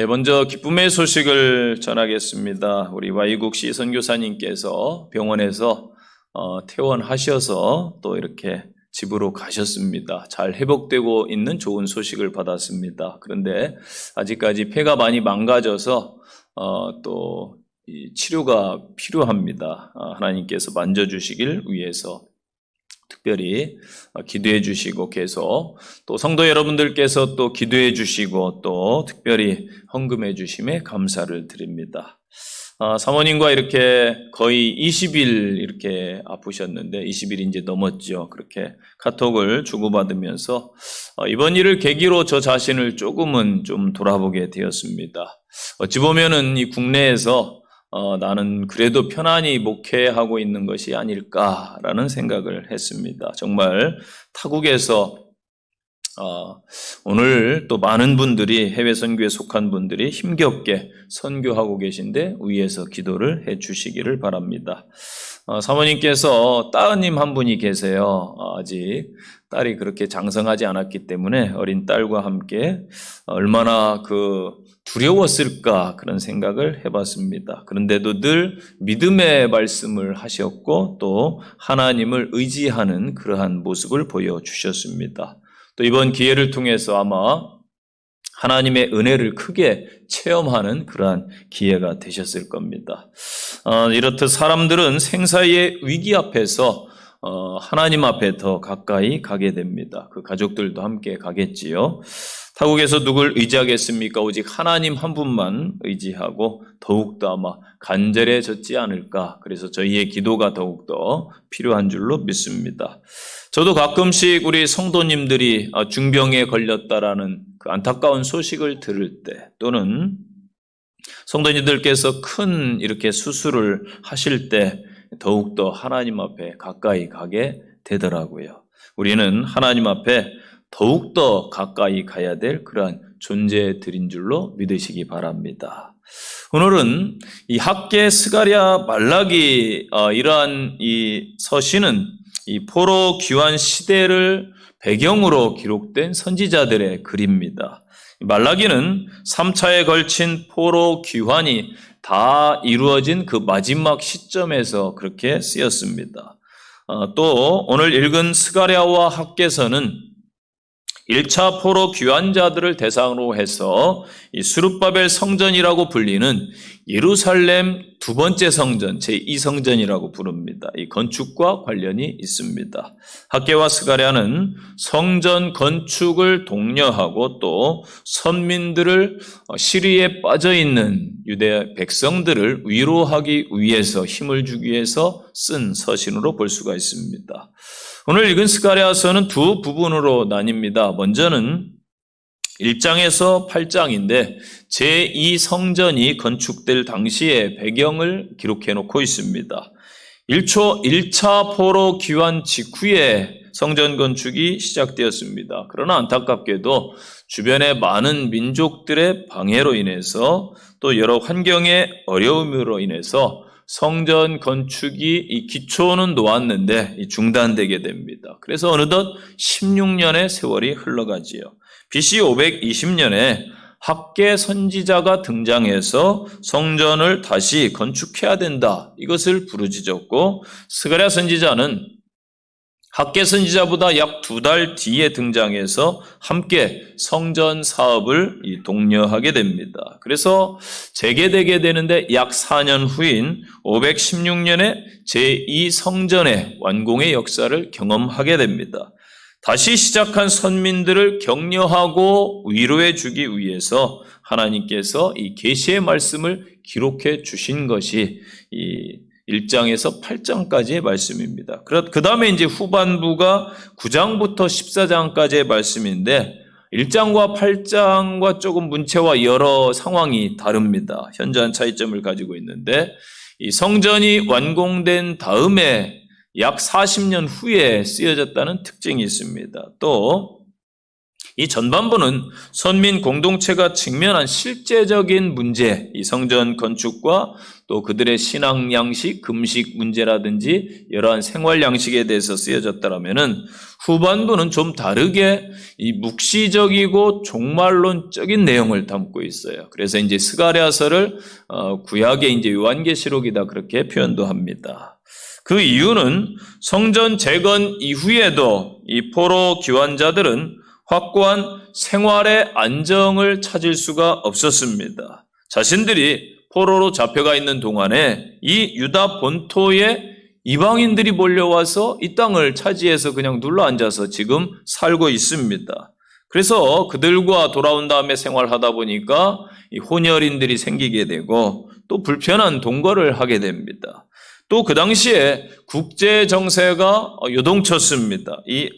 먼저 기쁨의 소식을 전하겠습니다. 우리 와이국시 선교사님께서 병원에서 퇴원하셔서 또 이렇게 집으로 가셨습니다. 잘 회복되고 있는 좋은 소식을 받았습니다. 그런데 아직까지 폐가 많이 망가져서 또 이 치료가 필요합니다. 하나님께서 만져주시길 위해서 특별히 기도해 주시고 계속 또 성도 여러분들께서 또 기도해 주시고 또 특별히 헌금해 주심에 감사를 드립니다. 사모님과 이렇게 거의 20일 이렇게 아프셨는데 20일이 이제 넘었죠. 그렇게 카톡을 주고받으면서 이번 일을 계기로 저 자신을 조금은 좀 돌아보게 되었습니다. 어찌 보면은 이 국내에서 나는 그래도 편안히 목회하고 있는 것이 아닐까라는 생각을 했습니다. 정말 타국에서 오늘 또 많은 분들이 해외 선교에 속한 분들이 힘겹게 선교하고 계신데 위에서 기도를 해 주시기를 바랍니다. 사모님께서 따님 한 분이 계세요. 아직 딸이 그렇게 장성하지 않았기 때문에 어린 딸과 함께 얼마나 두려웠을까 그런 생각을 해봤습니다. 그런데도 늘 믿음의 말씀을 하셨고 또 하나님을 의지하는 그러한 모습을 보여주셨습니다. 또 이번 기회를 통해서 아마 하나님의 은혜를 크게 체험하는 그러한 기회가 되셨을 겁니다. 이렇듯 사람들은 생사의 위기 앞에서 하나님 앞에 더 가까이 가게 됩니다. 그 가족들도 함께 가겠지요. 타국에서 누굴 의지하겠습니까? 오직 하나님 한 분만 의지하고 더욱더 아마 간절해졌지 않을까. 그래서 저희의 기도가 더욱더 필요한 줄로 믿습니다. 저도 가끔씩 우리 성도님들이 중병에 걸렸다라는 그 안타까운 소식을 들을 때 또는 성도님들께서 큰 이렇게 수술을 하실 때 더욱더 하나님 앞에 가까이 가게 되더라고요. 우리는 하나님 앞에 더욱더 가까이 가야 될 그러한 존재들인 줄로 믿으시기 바랍니다. 오늘은 이 학개, 스가랴, 말라기 이러한 이 서신은 이 포로 귀환 시대를 배경으로 기록된 선지자들의 글입니다. 말라기는 3차에 걸친 포로 귀환이 다 이루어진 그 마지막 시점에서 그렇게 쓰였습니다. 또 오늘 읽은 스가랴와 학개서는 1차 포로 귀환자들을 대상으로 해서 이 스룹바벨 성전이라고 불리는 예루살렘 두 번째 성전, 제2성전이라고 부릅니다. 이 건축과 관련이 있습니다. 학개와 스가랴는 성전 건축을 독려하고 또 선민들을 시리에 빠져있는 유대 백성들을 위로하기 위해서 힘을 주기 위해서 쓴 서신으로 볼 수가 있습니다. 오늘 읽은 스가랴서는 두 부분으로 나뉩니다. 먼저는 1장에서 8장인데 제2성전이 건축될 당시의 배경을 기록해 놓고 있습니다. 1차 포로 귀환 직후에 성전 건축이 시작되었습니다. 그러나 안타깝게도 주변의 많은 민족들의 방해로 인해서 또 여러 환경의 어려움으로 인해서 성전 건축이 이 기초는 놓았는데 중단되게 됩니다. 그래서 어느덧 16년의 세월이 흘러가지요. BC 520년에 학개 선지자가 등장해서 성전을 다시 건축해야 된다. 이것을 부르짖었고 스가랴 선지자는 학개 선지자보다 약 2달 뒤에 등장해서 함께 성전 사업을 독려하게 됩니다. 그래서 재개되게 되는데 약 4년 후인 516년에 제2성전의 완공의 역사를 경험하게 됩니다. 다시 시작한 선민들을 격려하고 위로해 주기 위해서 하나님께서 이 계시의 말씀을 기록해 주신 것이 이 1장에서 8장까지의 말씀입니다. 그 다음에 이제 후반부가 9장부터 14장까지의 말씀인데 1장과 8장과 조금 문체와 여러 상황이 다릅니다. 현저한 차이점을 가지고 있는데 이 성전이 완공된 다음에 약 40년 후에 쓰여졌다는 특징이 있습니다. 또 이 전반부는 선민 공동체가 직면한 실제적인 문제, 이 성전 건축과 또 그들의 신앙 양식, 금식 문제라든지 여러한 생활 양식에 대해서 쓰여졌다라면은 후반부는 좀 다르게 이 묵시적이고 종말론적인 내용을 담고 있어요. 그래서 이제 스가랴서를 구약의 이제 요한계시록이다 그렇게 표현도 합니다. 그 이유는 성전 재건 이후에도 이 포로 귀환자들은 확고한 생활의 안정을 찾을 수가 없었습니다. 자신들이 포로로 잡혀가 있는 동안에 이 유다 본토에 이방인들이 몰려와서 이 땅을 차지해서 그냥 눌러앉아서 지금 살고 있습니다. 그래서 그들과 돌아온 다음에 생활하다 보니까 이 혼혈인들이 생기게 되고 또 불편한 동거를 하게 됩니다. 또 그 당시에 국제 정세가 요동쳤습니다. 이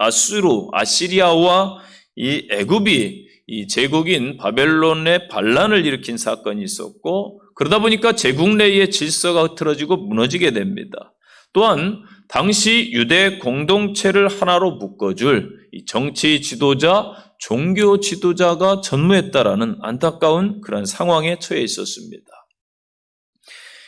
아시리아와 이 애굽이 이 제국인 바벨론의 반란을 일으킨 사건이 있었고 그러다 보니까 제국 내의 질서가 흐트러지고 무너지게 됩니다. 또한 당시 유대 공동체를 하나로 묶어줄 이 정치 지도자, 종교 지도자가 전무했다라는 안타까운 그런 상황에 처해 있었습니다.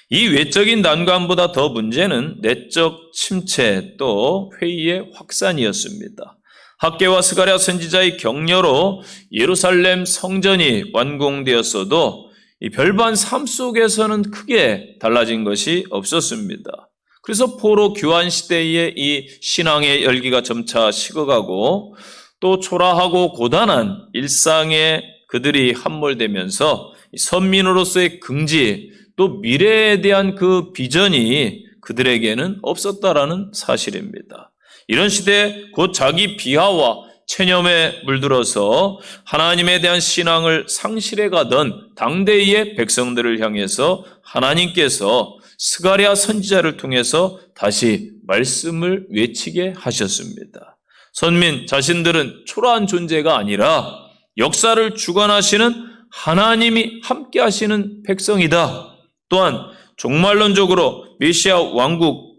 이 외적인 난관보다 더 문제는 내적 침체 또 회의의 확산이었습니다. 학개와 스가랴 선지자의 격려로 예루살렘 성전이 완공되었어도 이 별반 삶 속에서는 크게 달라진 것이 없었습니다. 그래서 포로 귀환 시대의 이 신앙의 열기가 점차 식어가고 또 초라하고 고단한 일상에 그들이 함몰되면서 선민으로서의 긍지 또 미래에 대한 그 비전이 그들에게는 없었다라는 사실입니다. 이런 시대에 곧 자기 비하와 체념에 물들어서 하나님에 대한 신앙을 상실해 가던 당대의 백성들을 향해서 하나님께서 스가랴 선지자를 통해서 다시 말씀을 외치게 하셨습니다. 선민 자신들은 초라한 존재가 아니라 역사를 주관하시는 하나님이 함께 하시는 백성이다. 또한 종말론적으로 메시아 왕국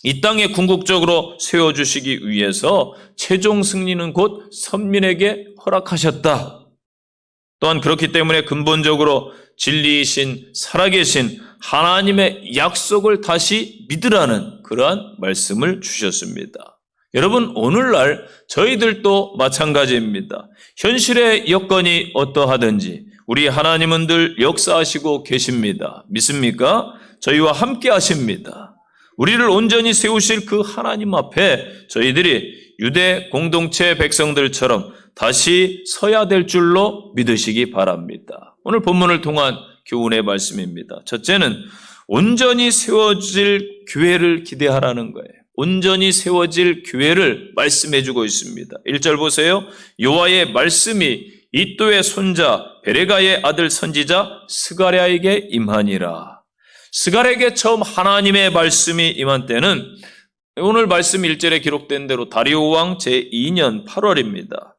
이 땅에 궁극적으로 세워주시기 위해서 최종 승리는 곧 선민에게 허락하셨다. 또한 그렇기 때문에 근본적으로 진리이신 살아계신 하나님의 약속을 다시 믿으라는 그러한 말씀을 주셨습니다. 여러분 오늘날 저희들도 마찬가지입니다. 현실의 여건이 어떠하든지 우리 하나님은 늘 역사하시고 계십니다. 믿습니까? 저희와 함께 하십니다. 우리를 온전히 세우실 그 하나님 앞에 저희들이 유대 공동체 백성들처럼 다시 서야 될 줄로 믿으시기 바랍니다. 오늘 본문을 통한 교훈의 말씀입니다. 첫째는 온전히 세워질 교회를 기대하라는 거예요. 온전히 세워질 교회를 말씀해 주고 있습니다. 1절 보세요. 여호와의 말씀이 이도의 손자 베레가의 아들 선지자 스가랴에게 임하니라. 스가랴에게 처음 하나님의 말씀이 임한 때는 오늘 말씀 1절에 기록된 대로 다리오 왕 제2년 8월입니다.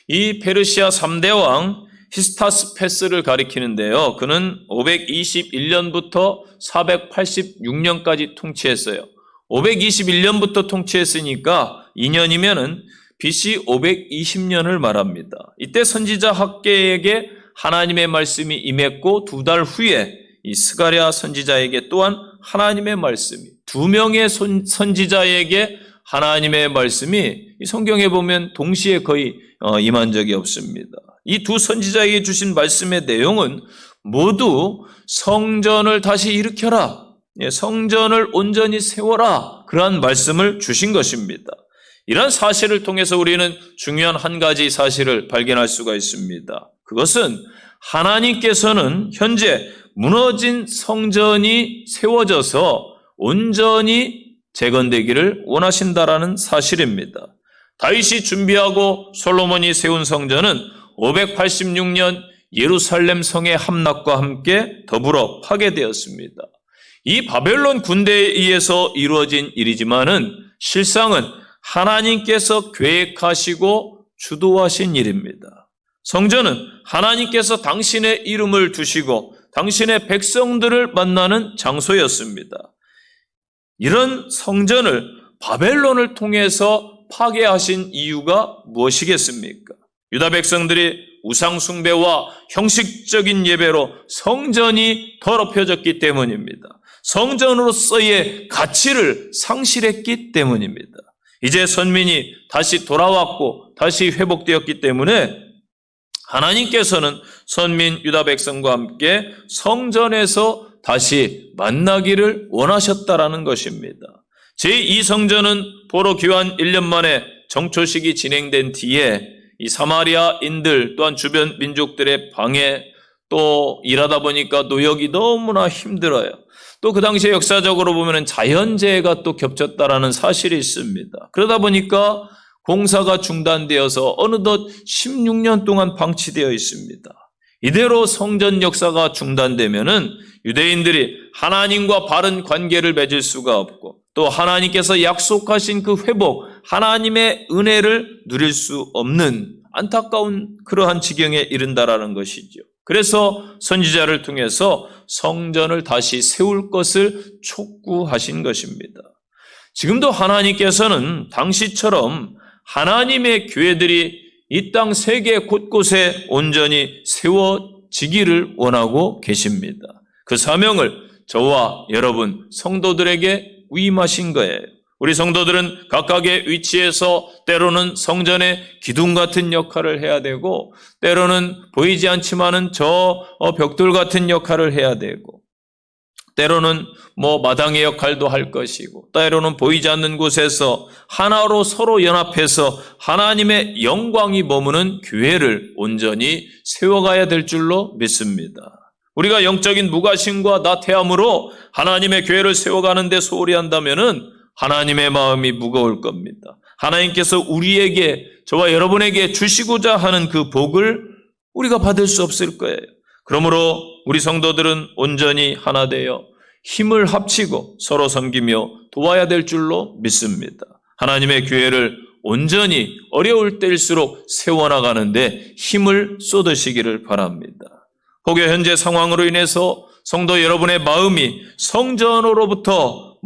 이 페르시아 3대 왕 히스타스페스를 가리키는데요. 그는 521년부터 486년까지 통치했어요. 521년부터 통치했으니까 2년이면은 BC 520년을 말합니다. 이때 선지자 학개에게 하나님의 말씀이 임했고 2달 후에 이 스가랴 선지자에게 또한 하나님의 말씀이 2명의 선지자에게 하나님의 말씀이 이 성경에 보면 동시에 거의 임한 적이 없습니다. 이 두 선지자에게 주신 말씀의 내용은 모두 성전을 다시 일으켜라. 성전을 온전히 세워라. 그러한 말씀을 주신 것입니다. 이런 사실을 통해서 우리는 중요한 한 가지 사실을 발견할 수가 있습니다. 그것은 하나님께서는 현재 무너진 성전이 세워져서 온전히 재건되기를 원하신다라는 사실입니다. 다윗이 준비하고 솔로몬이 세운 성전은 586년 예루살렘 성의 함락과 함께 더불어 파괴되었습니다. 이 바벨론 군대에 의해서 이루어진 일이지만은 실상은 하나님께서 계획하시고 주도하신 일입니다. 성전은 하나님께서 당신의 이름을 두시고 당신의 백성들을 만나는 장소였습니다. 이런 성전을 바벨론을 통해서 파괴하신 이유가 무엇이겠습니까? 유다 백성들이 우상 숭배와 형식적인 예배로 성전이 더럽혀졌기 때문입니다. 성전으로서의 가치를 상실했기 때문입니다. 이제 선민이 다시 돌아왔고 다시 회복되었기 때문에 하나님께서는 선민 유다 백성과 함께 성전에서 다시 만나기를 원하셨다라는 것입니다. 제2성전은 포로 귀환 1년 만에 정초식이 진행된 뒤에 이 사마리아인들 또한 주변 민족들의 방해 또 일하다 보니까 노역이 너무나 힘들어요. 또 그 당시에 역사적으로 보면 자연재해가 또 겹쳤다라는 사실이 있습니다. 그러다 보니까 공사가 중단되어서 어느덧 16년 동안 방치되어 있습니다. 이대로 성전 역사가 중단되면은 유대인들이 하나님과 바른 관계를 맺을 수가 없고 또 하나님께서 약속하신 그 회복, 하나님의 은혜를 누릴 수 없는 안타까운 그러한 지경에 이른다라는 것이죠. 그래서 선지자를 통해서 성전을 다시 세울 것을 촉구하신 것입니다. 지금도 하나님께서는 당시처럼 하나님의 교회들이 이 땅 세계 곳곳에 온전히 세워지기를 원하고 계십니다. 그 사명을 저와 여러분 성도들에게 위임하신 거예요. 우리 성도들은 각각의 위치에서 때로는 성전의 기둥 같은 역할을 해야 되고 때로는 보이지 않지만은 저 벽돌 같은 역할을 해야 되고 때로는 마당의 역할도 할 것이고 때로는 보이지 않는 곳에서 하나로 서로 연합해서 하나님의 영광이 머무는 교회를 온전히 세워가야 될 줄로 믿습니다. 우리가 영적인 무가심과 나태함으로 하나님의 교회를 세워가는 데 소홀히 한다면은 하나님의 마음이 무거울 겁니다. 하나님께서 우리에게, 저와 여러분에게 주시고자 하는 그 복을 우리가 받을 수 없을 거예요. 그러므로 우리 성도들은 온전히 하나 되어 힘을 합치고 서로 섬기며 도와야 될 줄로 믿습니다. 하나님의 교회를 온전히 어려울 때일수록 세워나가는데 힘을 쏟으시기를 바랍니다. 혹여 현재 상황으로 인해서 성도 여러분의 마음이 성전으로부터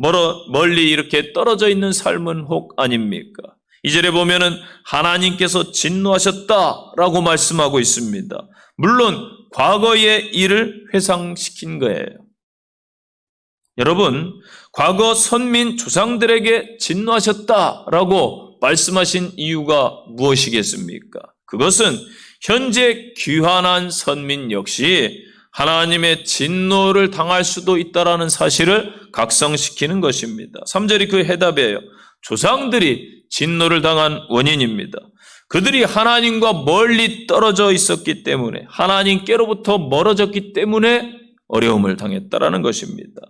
멀리 이렇게 떨어져 있는 삶은 혹 아닙니까? 2절에 보면은 하나님께서 진노하셨다라고 말씀하고 있습니다. 물론 과거의 일을 회상시킨 거예요. 여러분, 과거 선민 조상들에게 진노하셨다라고 말씀하신 이유가 무엇이겠습니까? 그것은 현재 귀환한 선민 역시 하나님의 진노를 당할 수도 있다라는 사실을 각성시키는 것입니다. 3절이 그 해답이에요. 조상들이 진노를 당한 원인입니다. 그들이 하나님과 멀리 떨어져 있었기 때문에 하나님께로부터 멀어졌기 때문에 어려움을 당했다라는 것입니다.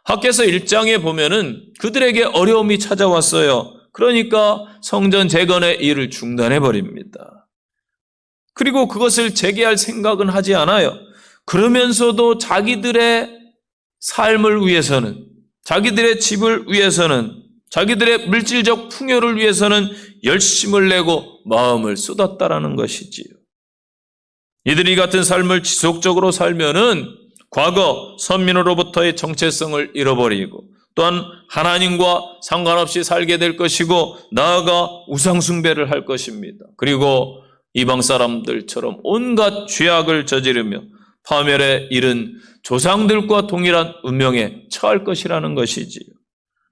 학개서 1장에 보면은 그들에게 어려움이 찾아왔어요. 그러니까 성전 재건의 일을 중단해 버립니다. 그리고 그것을 재개할 생각은 하지 않아요. 그러면서도 자기들의 삶을 위해서는, 자기들의 집을 위해서는, 자기들의 물질적 풍요를 위해서는 열심을 내고 마음을 쏟았다라는 것이지요. 이들이 같은 삶을 지속적으로 살면은 과거 선민으로부터의 정체성을 잃어버리고 또한 하나님과 상관없이 살게 될 것이고 나아가 우상숭배를 할 것입니다. 그리고 이방 사람들처럼 온갖 죄악을 저지르며 파멸에 이른 조상들과 동일한 운명에 처할 것이라는 것이지요.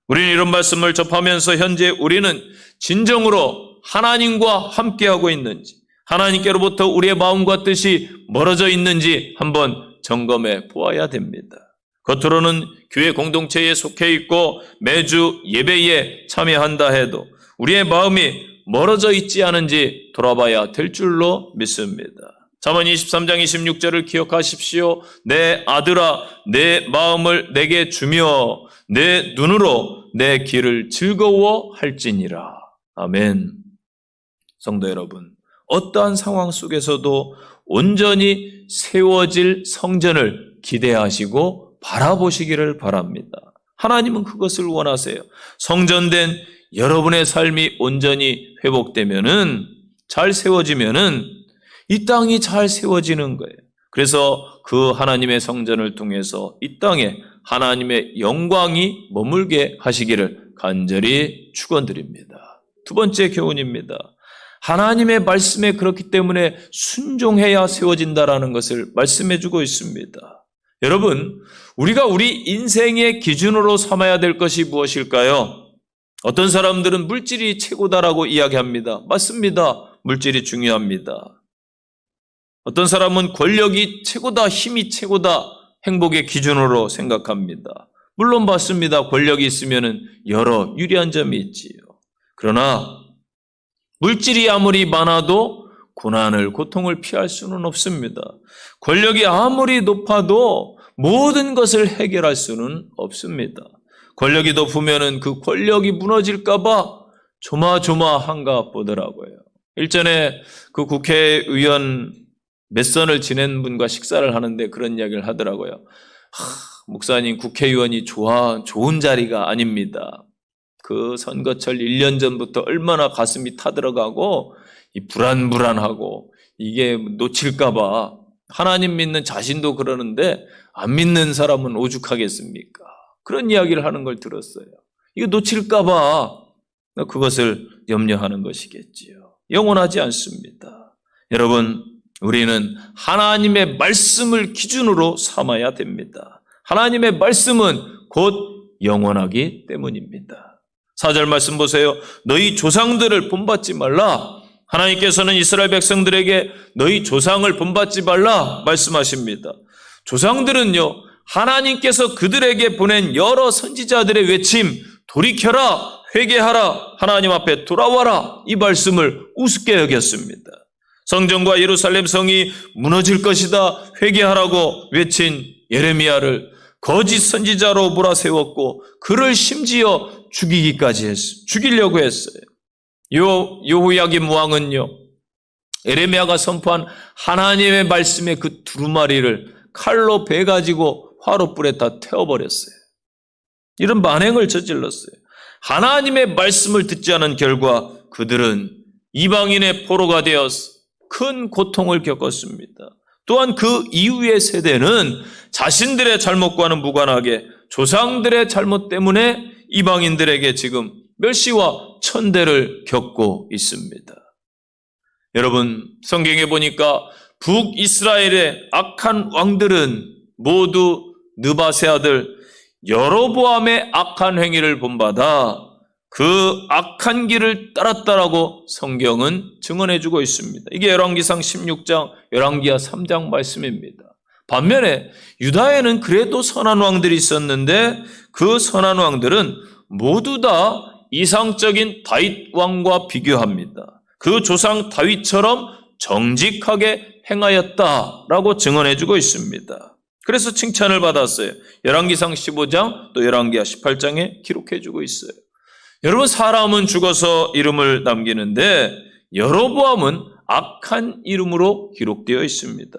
우리는 이런 말씀을 접하면서 현재 우리는 진정으로 하나님과 함께하고 있는지, 하나님께로부터 우리의 마음과 뜻이 멀어져 있는지 한번 점검해 보아야 됩니다. 겉으로는 교회 공동체에 속해 있고 매주 예배에 참여한다 해도 우리의 마음이 멀어져 있지 않은지 돌아봐야 될 줄로 믿습니다. 잠언 23장 26절을 기억하십시오. 내 아들아, 내 마음을 내게 주며 내 눈으로 내 길을 즐거워할지니라. 아멘. 성도 여러분, 어떠한 상황 속에서도 온전히 세워질 성전을 기대하시고 바라보시기를 바랍니다. 하나님은 그것을 원하세요. 성전된 여러분의 삶이 온전히 회복되면은, 잘 세워지면은 이 땅이 잘 세워지는 거예요. 그래서 그 하나님의 성전을 통해서 이 땅에 하나님의 영광이 머물게 하시기를 간절히 축원드립니다. 두 번째 교훈입니다. 하나님의 말씀에 그렇기 때문에 순종해야 세워진다라는 것을 말씀해 주고 있습니다. 여러분, 우리가 우리 인생의 기준으로 삼아야 될 것이 무엇일까요? 어떤 사람들은 물질이 최고다라고 이야기합니다. 맞습니다. 물질이 중요합니다. 어떤 사람은 권력이 최고다, 힘이 최고다, 행복의 기준으로 생각합니다. 물론 맞습니다. 권력이 있으면 여러 유리한 점이 있지요. 그러나 물질이 아무리 많아도 고난을, 고통을 피할 수는 없습니다. 권력이 아무리 높아도 모든 것을 해결할 수는 없습니다. 권력이 높으면 그 권력이 무너질까봐 조마조마한가 보더라고요. 일전에 그 국회의원 몇 선을 지낸 분과 식사를 하는데 그런 이야기를 하더라고요. 목사님, 국회의원이 좋은 자리가 아닙니다. 그 선거철 1년 전부터 얼마나 가슴이 타들어가고 불안불안하고 이게 놓칠까봐 하나님 믿는 자신도 그러는데 안 믿는 사람은 오죽하겠습니까? 그런 이야기를 하는 걸 들었어요. 이거 놓칠까봐 그것을 염려하는 것이겠지요. 영원하지 않습니다. 여러분, 우리는 하나님의 말씀을 기준으로 삼아야 됩니다. 하나님의 말씀은 곧 영원하기 때문입니다. 4절 말씀 보세요. 너희 조상들을 본받지 말라. 하나님께서는 이스라엘 백성들에게 너희 조상을 본받지 말라 말씀하십니다. 조상들은요, 하나님께서 그들에게 보낸 여러 선지자들의 외침, 돌이켜라, 회개하라, 하나님 앞에 돌아와라, 이 말씀을 우습게 여겼습니다. 성전과 예루살렘 성이 무너질 것이다, 회개하라고 외친 예레미야를 거짓 선지자로 몰아세웠고 그를 심지어 죽이려고 했어요. 여호야김 왕은요, 예레미야가 선포한 하나님의 말씀의 그 두루마리를 칼로 베가지고 화롯불에 다 태워버렸어요. 이런 만행을 저질렀어요. 하나님의 말씀을 듣지 않은 결과 그들은 이방인의 포로가 되어서 큰 고통을 겪었습니다. 또한 그 이후의 세대는 자신들의 잘못과는 무관하게 조상들의 잘못 때문에 이방인들에게 지금 멸시와 천대를 겪고 있습니다. 여러분, 성경에 보니까 북이스라엘의 악한 왕들은 모두 느바세 아들 여로보암의 악한 행위를 본받아 그 악한 길을 따랐다라고 성경은 증언해주고 있습니다. 이게 열왕기상 16장, 열왕기하 3장 말씀입니다. 반면에 유다에는 그래도 선한 왕들이 있었는데 그 선한 왕들은 모두 다 이상적인 다윗 왕과 비교합니다. 그 조상 다윗처럼 정직하게 행하였다라고 증언해주고 있습니다. 그래서 칭찬을 받았어요. 열왕기상 15장 또 열왕기하 18장에 기록해주고 있어요. 여러분, 사람은 죽어서 이름을 남기는데 여로보암은 악한 이름으로 기록되어 있습니다.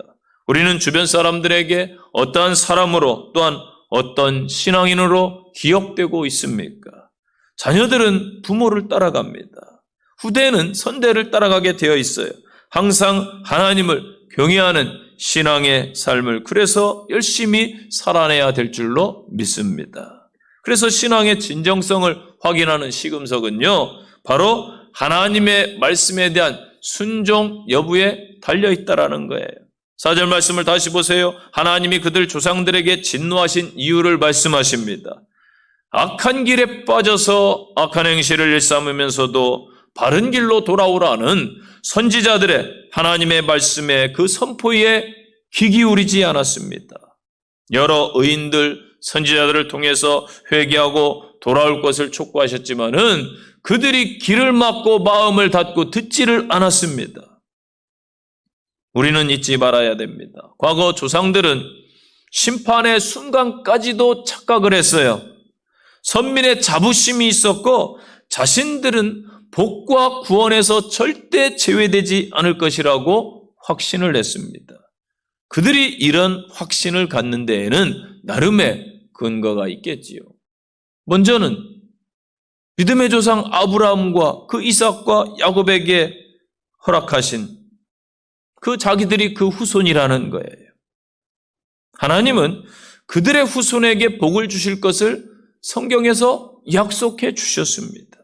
우리는 주변 사람들에게 어떠한 사람으로 또한 어떤 신앙인으로 기억되고 있습니까? 자녀들은 부모를 따라갑니다. 후대는 선대를 따라가게 되어 있어요. 항상 하나님을 경외하는 신앙의 삶을 그래서 열심히 살아내야 될 줄로 믿습니다. 그래서 신앙의 진정성을 확인하는 시금석은요, 바로 하나님의 말씀에 대한 순종 여부에 달려있다라는 거예요. 4절 말씀을 다시 보세요. 하나님이 그들 조상들에게 진노하신 이유를 말씀하십니다. 악한 길에 빠져서 악한 행실을 일삼으면서도 바른 길로 돌아오라는 선지자들의 하나님의 말씀에 그 선포에 귀 기울이지 않았습니다. 여러 의인들, 선지자들을 통해서 회개하고 돌아올 것을 촉구하셨지만은 그들이 길을 막고 마음을 닫고 듣지를 않았습니다. 우리는 잊지 말아야 됩니다. 과거 조상들은 심판의 순간까지도 착각을 했어요. 선민의 자부심이 있었고 자신들은 복과 구원에서 절대 제외되지 않을 것이라고 확신을 했습니다. 그들이 이런 확신을 갖는 데에는 나름의 근거가 있겠지요. 먼저는 믿음의 조상 아브라함과 그 이삭과 야곱에게 허락하신 그 자기들이 그 후손이라는 거예요. 하나님은 그들의 후손에게 복을 주실 것을 성경에서 약속해 주셨습니다.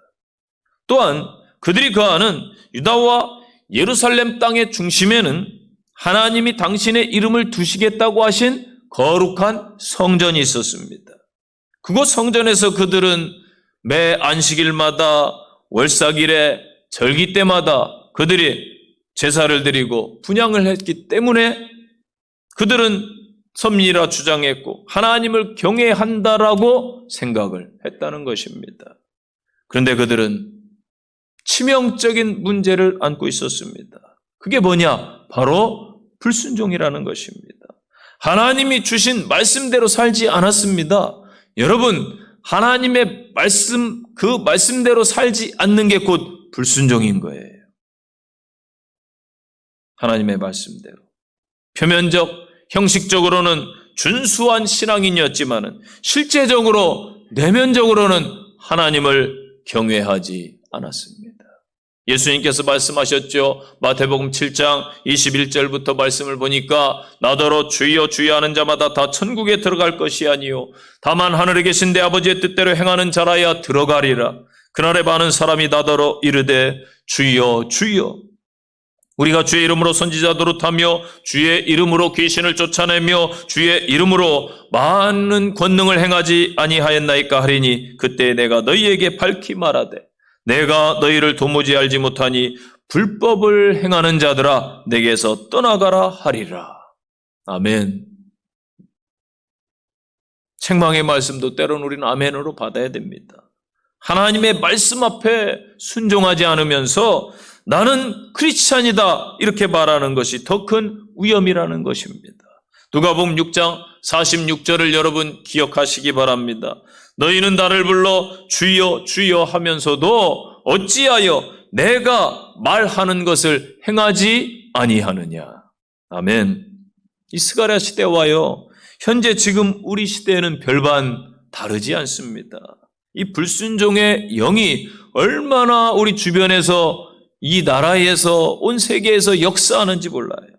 또한 그들이 거하는 유다와 예루살렘 땅의 중심에는 하나님이 당신의 이름을 두시겠다고 하신 거룩한 성전이 있었습니다. 그곳 성전에서 그들은 매 안식일마다 월삭일에 절기 때마다 그들이 제사를 드리고 분향을 했기 때문에 그들은 섭리라 주장했고 하나님을 경외한다라고 생각을 했다는 것입니다. 그런데 그들은 치명적인 문제를 안고 있었습니다. 그게 뭐냐? 바로 불순종이라는 것입니다. 하나님이 주신 말씀대로 살지 않았습니다. 여러분, 하나님의 말씀, 그 말씀대로 살지 않는 게 곧 불순종인 거예요. 하나님의 말씀대로. 표면적, 형식적으로는 준수한 신앙인이었지만 실제적으로, 내면적으로는 하나님을 경외하지 않았습니다. 예수님께서 말씀하셨죠. 마태복음 7장 21절부터 말씀을 보니까 나더러 주여 주여 하는 자마다 다 천국에 들어갈 것이 아니요 다만 하늘에 계신 내 아버지의 뜻대로 행하는 자라야 들어가리라. 그날에 많은 사람이 나더러 이르되 주여 주여 우리가 주의 이름으로 선지자 노릇하며 주의 이름으로 귀신을 쫓아내며 주의 이름으로 많은 권능을 행하지 아니하였나이까 하리니 그때 내가 너희에게 밝히 말하되 내가 너희를 도무지 알지 못하니 불법을 행하는 자들아 내게서 떠나가라 하리라. 아멘. 책망의 말씀도 때로는 우리는 아멘으로 받아야 됩니다. 하나님의 말씀 앞에 순종하지 않으면서 나는 크리스찬이다 이렇게 말하는 것이 더 큰 위험이라는 것입니다. 누가복음 6장 46절을 여러분 기억하시기 바랍니다. 너희는 나를 불러 주여 주여 하면서도 어찌하여 내가 말하는 것을 행하지 아니하느냐. 아멘. 이 스가랴 시대와요 현재 지금 우리 시대에는 별반 다르지 않습니다. 이 불순종의 영이 얼마나 우리 주변에서 이 나라에서 온 세계에서 역사하는지 몰라요.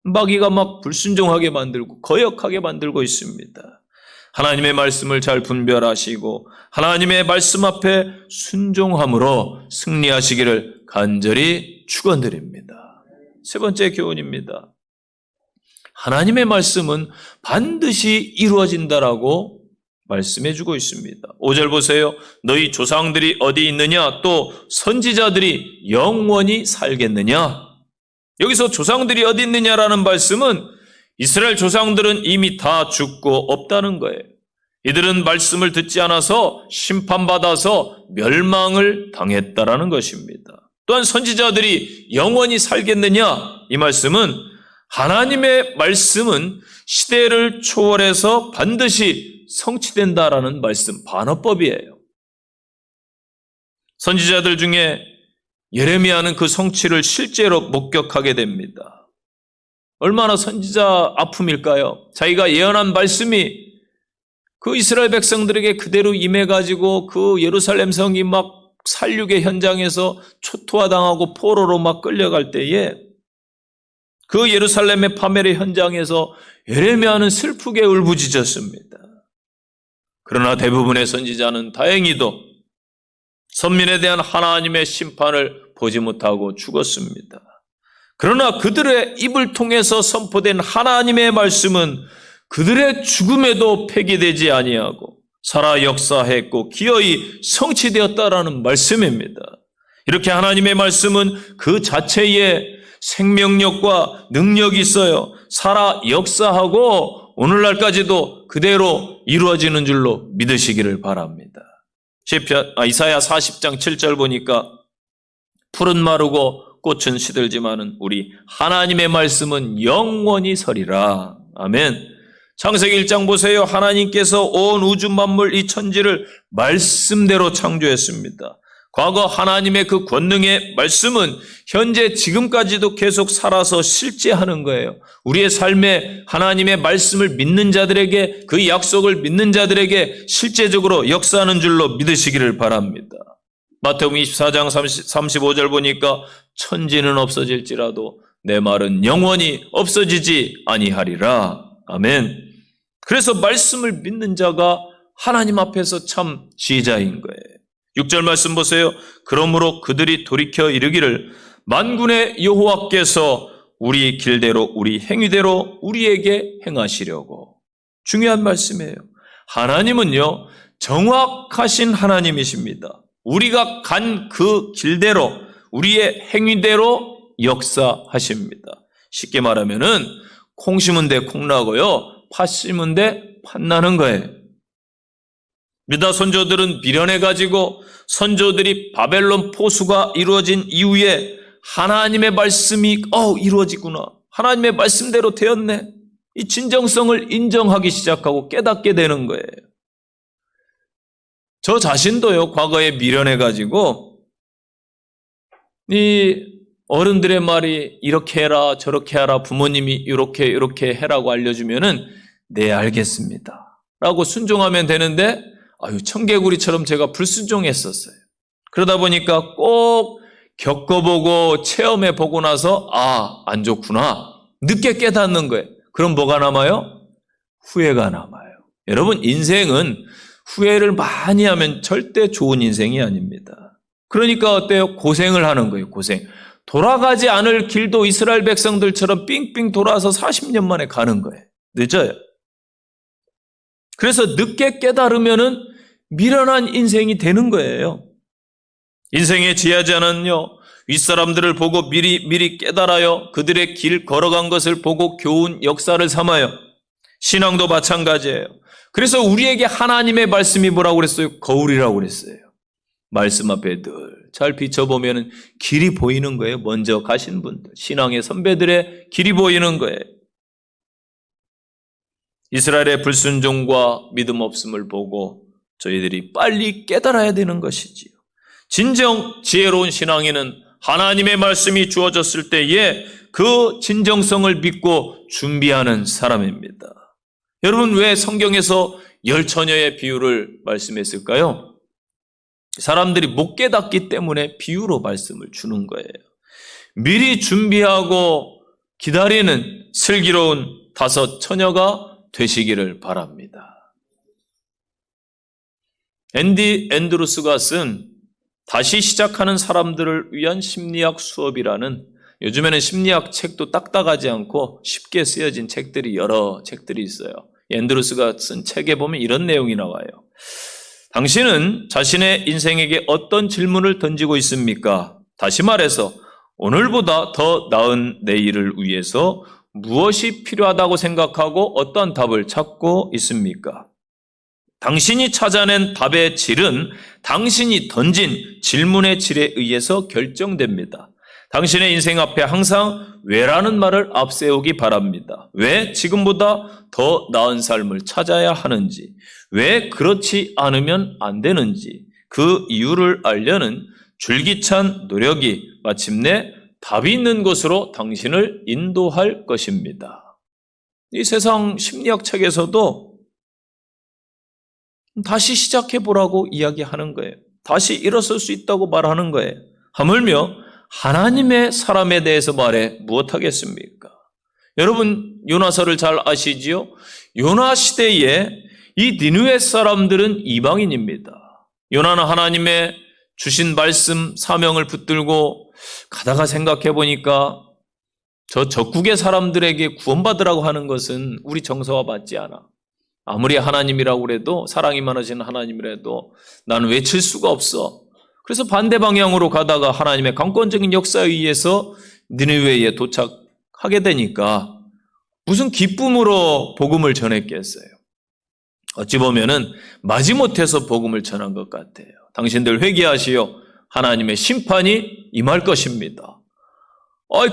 마귀가 막 불순종하게 만들고 거역하게 만들고 있습니다. 하나님의 말씀을 잘 분별하시고 하나님의 말씀 앞에 순종함으로 승리하시기를 간절히 축원드립니다. 세 번째 교훈입니다. 하나님의 말씀은 반드시 이루어진다라고 말씀해 주고 있습니다. 5절 보세요. 너희 조상들이 어디 있느냐? 또 선지자들이 영원히 살겠느냐? 여기서 조상들이 어디 있느냐라는 말씀은 이스라엘 조상들은 이미 다 죽고 없다는 거예요. 이들은 말씀을 듣지 않아서 심판받아서 멸망을 당했다라는 것입니다. 또한 선지자들이 영원히 살겠느냐? 이 말씀은 하나님의 말씀은 시대를 초월해서 반드시 성취된다라는 말씀, 반어법이에요. 선지자들 중에 예레미야는 그 성취를 실제로 목격하게 됩니다. 얼마나 선지자 아픔일까요? 자기가 예언한 말씀이 그 이스라엘 백성들에게 그대로 임해가지고 그 예루살렘 성이 막 살육의 현장에서 초토화당하고 포로로 막 끌려갈 때에 그 예루살렘의 파멸의 현장에서 예레미야는 슬프게 울부짖었습니다. 그러나 대부분의 선지자는 다행히도 선민에 대한 하나님의 심판을 보지 못하고 죽었습니다. 그러나 그들의 입을 통해서 선포된 하나님의 말씀은 그들의 죽음에도 폐기되지 아니하고 살아 역사했고 기어이 성취되었다라는 말씀입니다. 이렇게 하나님의 말씀은 그 자체에 생명력과 능력이 있어요. 살아 역사하고 오늘날까지도 그대로 이루어지는 줄로 믿으시기를 바랍니다. 이사야 40장 7절 보니까 풀은 마르고 꽃은 시들지만은 우리 하나님의 말씀은 영원히 서리라. 아멘. 창세기 1장 보세요. 하나님께서 온 우주 만물 이 천지를 말씀대로 창조했습니다. 과거 하나님의 그 권능의 말씀은 현재 지금까지도 계속 살아서 실제하는 거예요. 우리의 삶에 하나님의 말씀을 믿는 자들에게, 그 약속을 믿는 자들에게 실제적으로 역사하는 줄로 믿으시기를 바랍니다. 마태복음 24장 35절 보니까 천지는 없어질지라도 내 말은 영원히 없어지지 아니하리라. 아멘. 그래서 말씀을 믿는 자가 하나님 앞에서 참 지혜자인 거예요. 6절 말씀 보세요. 그러므로 그들이 돌이켜 이르기를 만군의 여호와께서 우리 길대로 우리 행위대로 우리에게 행하시려고. 중요한 말씀이에요. 하나님은요, 정확하신 하나님이십니다. 우리가 간 그 길대로 우리의 행위대로 역사하십니다. 쉽게 말하면은 콩 심은 데 콩 나고요, 팥 심은 데 팥 나는 거예요. 유다 선조들은 미련해가지고 선조들이 바벨론 포수가 이루어진 이후에 하나님의 말씀이 이루어지구나, 하나님의 말씀대로 되었네, 이 진정성을 인정하기 시작하고 깨닫게 되는 거예요. 저 자신도요, 과거에 미련해가지고 이 어른들의 말이 이렇게 해라 저렇게 하라, 부모님이 이렇게 해라고 알려주면은 네 알겠습니다 라고 순종하면 되는데, 청개구리처럼 제가 불순종했었어요. 그러다 보니까 꼭 겪어보고 체험해보고 나서 안 좋구나, 늦게 깨닫는 거예요. 그럼 뭐가 남아요? 후회가 남아요. 여러분, 인생은 후회를 많이 하면 절대 좋은 인생이 아닙니다. 그러니까 어때요? 고생을 하는 거예요. 고생. 돌아가지 않을 길도 이스라엘 백성들처럼 삥삥 돌아서 40년 만에 가는 거예요. 늦어요. 그래서 늦게 깨달으면은 미련한 인생이 되는 거예요. 인생에 지혜하지 않은요, 윗사람들을 보고 미리 깨달아요. 그들의 길 걸어간 것을 보고 교훈 역사를 삼아요. 신앙도 마찬가지예요. 그래서 우리에게 하나님의 말씀이 뭐라고 그랬어요? 거울이라고 그랬어요. 말씀 앞에 늘 잘 비춰보면 길이 보이는 거예요. 먼저 가신 분들, 신앙의 선배들의 길이 보이는 거예요. 이스라엘의 불순종과 믿음 없음을 보고 저희들이 빨리 깨달아야 되는 것이지요. 진정 지혜로운 신앙인은 하나님의 말씀이 주어졌을 때에 그 진정성을 믿고 준비하는 사람입니다. 여러분, 왜 성경에서 열처녀의 비유를 말씀했을까요? 사람들이 못 깨닫기 때문에 비유로 말씀을 주는 거예요. 미리 준비하고 기다리는 슬기로운 5 처녀가 되시기를 바랍니다. 앤디 앤드루스가 쓴 다시 시작하는 사람들을 위한 심리학 수업이라는, 요즘에는 심리학 책도 딱딱하지 않고 쉽게 쓰여진 책들이 여러 책들이 있어요. 앤드루스가 쓴 책에 보면 이런 내용이 나와요. 당신은 자신의 인생에게 어떤 질문을 던지고 있습니까? 다시 말해서 오늘보다 더 나은 내일을 위해서 무엇이 필요하다고 생각하고 어떤 답을 찾고 있습니까? 당신이 찾아낸 답의 질은 당신이 던진 질문의 질에 의해서 결정됩니다. 당신의 인생 앞에 항상 왜라는 말을 앞세우기 바랍니다. 왜 지금보다 더 나은 삶을 찾아야 하는지, 왜 그렇지 않으면 안 되는지, 그 이유를 알려는 줄기찬 노력이 마침내 답이 있는 곳으로 당신을 인도할 것입니다. 이 세상 심리학 책에서도 다시 시작해보라고 이야기하는 거예요. 다시 일어설 수 있다고 말하는 거예요. 하물며 하나님의 사람에 대해서 말해 무엇하겠습니까? 여러분, 요나서를 잘 아시지요? 요나 시대에 이 니느웨 사람들은 이방인입니다. 요나는 하나님의 주신 말씀, 사명을 붙들고 가다가 생각해 보니까 저 적국의 사람들에게 구원받으라고 하는 것은 우리 정서와 맞지 않아. 아무리 하나님이라고 그래도, 사랑이 많으신 하나님이라도 나는 외칠 수가 없어. 그래서 반대 방향으로 가다가 하나님의 강권적인 역사에 의해서 니느웨에 도착하게 되니까 무슨 기쁨으로 복음을 전했겠어요. 어찌 보면은 마지못해서 복음을 전한 것 같아요. 당신들 회개하시오. 하나님의 심판이 임할 것입니다.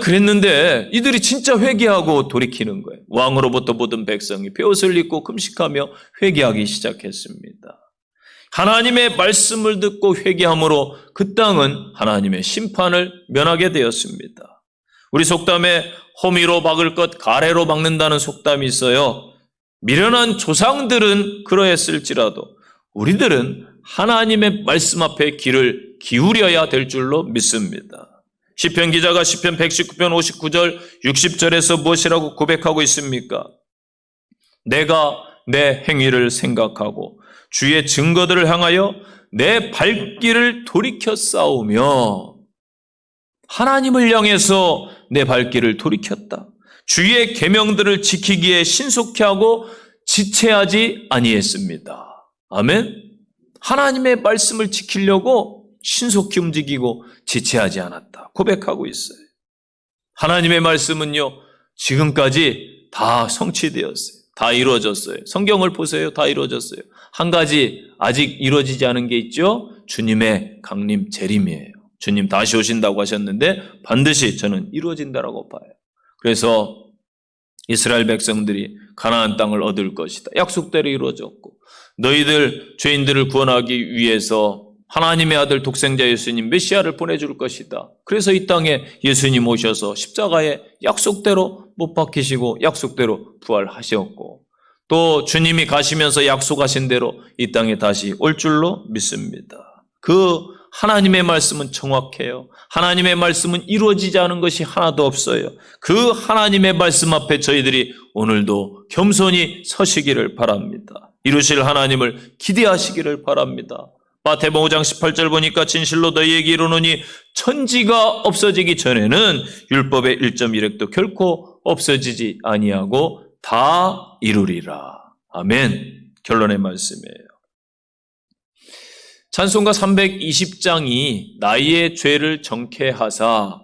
그랬는데 이들이 진짜 회개하고 돌이키는 거예요. 왕으로부터 모든 백성이 베옷을 입고 금식하며 회개하기 시작했습니다. 하나님의 말씀을 듣고 회개함으로 그 땅은 하나님의 심판을 면하게 되었습니다. 우리 속담에 호미로 박을 것 가래로 박는다는 속담이 있어요. 미련한 조상들은 그러했을지라도 우리들은 하나님의 말씀 앞에 귀를 기울여야 될 줄로 믿습니다. 시편 기자가 시편 119편 59절 60절에서 무엇이라고 고백하고 있습니까? 내가 내 행위를 생각하고 주의 증거들을 향하여 내 발길을 돌이켜 싸우며 하나님을 향해서 내 발길을 돌이켰다. 주의 계명들을 지키기에 신속히 하고 지체하지 아니했습니다. 아멘. 하나님의 말씀을 지키려고 신속히 움직이고 지체하지 않았다. 고백하고 있어요. 하나님의 말씀은요, 지금까지 다 성취되었어요. 다 이루어졌어요. 성경을 보세요. 다 이루어졌어요. 한 가지 아직 이루어지지 않은 게 있죠. 주님의 강림 재림이에요. 주님 다시 오신다고 하셨는데 반드시 저는 이루어진다라고 봐요. 그래서 이스라엘 백성들이 가나안 땅을 얻을 것이다. 약속대로 이루어졌고, 너희들 죄인들을 구원하기 위해서 하나님의 아들 독생자 예수님 메시아를 보내줄 것이다. 그래서 이 땅에 예수님 오셔서 십자가에 약속대로 못 박히시고 약속대로 부활하셨고, 또 주님이 가시면서 약속하신 대로 이 땅에 다시 올 줄로 믿습니다. 그 하나님의 말씀은 정확해요. 하나님의 말씀은 이루어지지 않은 것이 하나도 없어요. 그 하나님의 말씀 앞에 저희들이 오늘도 겸손히 서시기를 바랍니다. 이루실 하나님을 기대하시기를 바랍니다. 마태복음 5장 18절 보니까 진실로 너희에게 이르노니 천지가 없어지기 전에는 율법의 1.1획도 결코 없어지지 아니하고 다 이루리라. 아멘. 결론의 말씀이에요. 찬송가 320장이 나의 죄를 정케하사,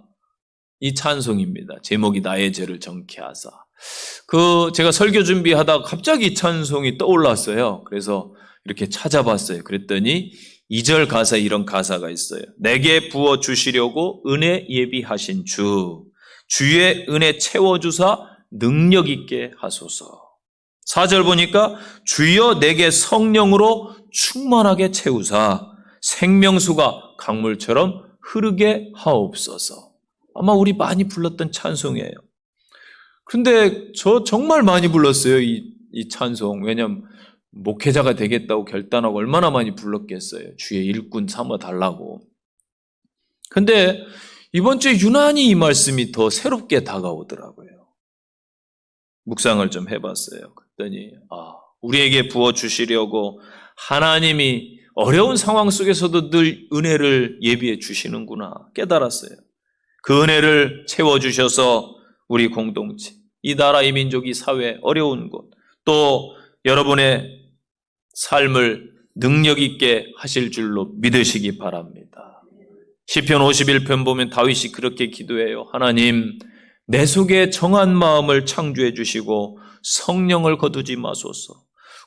이 찬송입니다. 제목이 나의 죄를 정케하사. 제가 설교 준비하다가 갑자기 이 찬송이 떠올랐어요. 그래서 이렇게 찾아봤어요. 그랬더니 2절 가사에 이런 가사가 있어요. 내게 부어 주시려고 은혜 예비하신 주의 은혜 채워주사 능력 있게 하소서. 4절 보니까 주여 내게 성령으로 충만하게 채우사 생명수가 강물처럼 흐르게 하옵소서. 아마 우리 많이 불렀던 찬송이에요. 근데 저 정말 많이 불렀어요. 이 찬송. 왜냐면 목회자가 되겠다고 결단하고 얼마나 많이 불렀겠어요. 주의 일꾼 삼아 달라고. 근데 이번 주에 유난히 이 말씀이 더 새롭게 다가오더라고요. 묵상을 좀 해봤어요. 그랬더니 우리에게 부어주시려고 하나님이 어려운 상황 속에서도 늘 은혜를 예비해 주시는구나 깨달았어요. 그 은혜를 채워주셔서 우리 공동체, 이 나라, 이 민족, 이 사회, 어려운 곳, 또 여러분의 삶을 능력 있게 하실 줄로 믿으시기 바랍니다. 시편 51편 보면 다윗이 그렇게 기도해요. 하나님, 내 속에 정한 마음을 창조해 주시고 성령을 거두지 마소서.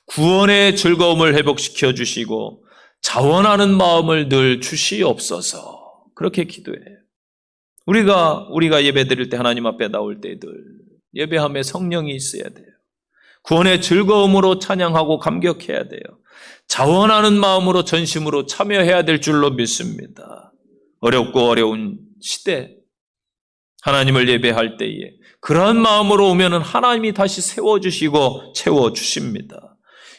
구원의 즐거움을 회복시켜 주시고 자원하는 마음을 늘 주시옵소서. 그렇게 기도해요. 우리가 예배 드릴 때 하나님 앞에 나올 때 늘 예배함에 성령이 있어야 돼요. 구원의 즐거움으로 찬양하고 감격해야 돼요. 자원하는 마음으로 전심으로 참여해야 될 줄로 믿습니다. 어렵고 어려운 시대, 하나님을 예배할 때에 그러한 마음으로 오면은 하나님이 다시 세워주시고 채워주십니다.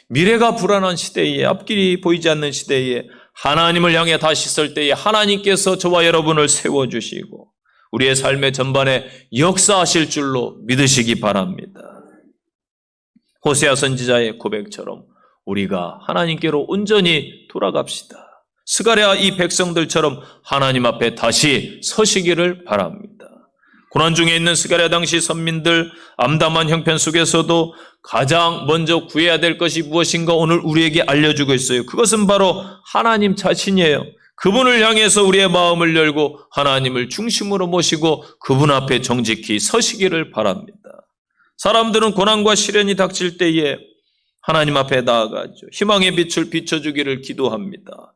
미래가 불안한 시대에, 앞길이 보이지 않는 시대에 하나님을 향해 다시 설 때에 하나님께서 저와 여러분을 세워주시고 우리의 삶의 전반에 역사하실 줄로 믿으시기 바랍니다. 호세아 선지자의 고백처럼 우리가 하나님께로 온전히 돌아갑시다. 스가랴 이 백성들처럼 하나님 앞에 다시 서시기를 바랍니다. 고난 중에 있는 스가랴 당시 선민들 암담한 형편 속에서도 가장 먼저 구해야 될 것이 무엇인가 오늘 우리에게 알려주고 있어요. 그것은 바로 하나님 자신이에요. 그분을 향해서 우리의 마음을 열고 하나님을 중심으로 모시고 그분 앞에 정직히 서시기를 바랍니다. 사람들은 고난과 시련이 닥칠 때에 하나님 앞에 나아가죠. 희망의 빛을 비춰주기를 기도합니다.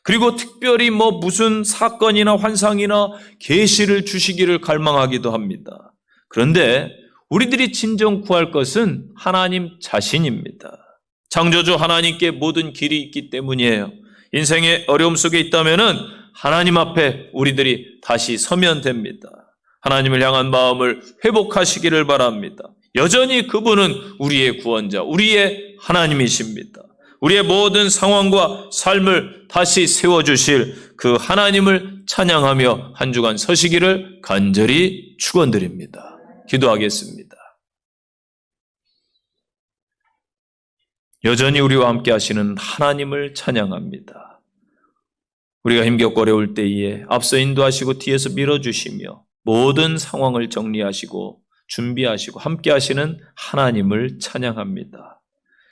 그리고 특별히 무슨 사건이나 환상이나 계시를 주시기를 갈망하기도 합니다. 그런데 우리들이 진정 구할 것은 하나님 자신입니다. 창조주 하나님께 모든 길이 있기 때문이에요. 인생의 어려움 속에 있다면은 하나님 앞에 우리들이 다시 서면 됩니다. 하나님을 향한 마음을 회복하시기를 바랍니다. 여전히 그분은 우리의 구원자, 우리의 하나님이십니다. 우리의 모든 상황과 삶을 다시 세워주실 그 하나님을 찬양하며 한 주간 서시기를 간절히 축원드립니다. 기도하겠습니다. 여전히 우리와 함께 하시는 하나님을 찬양합니다. 우리가 힘겹고 어려울 때에 앞서 인도하시고 뒤에서 밀어주시며 모든 상황을 정리하시고 준비하시고 함께 하시는 하나님을 찬양합니다.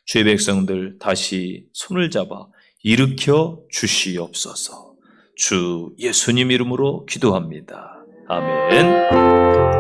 주의 백성들 다시 손을 잡아 일으켜 주시옵소서. 주 예수님 이름으로 기도합니다. 아멘.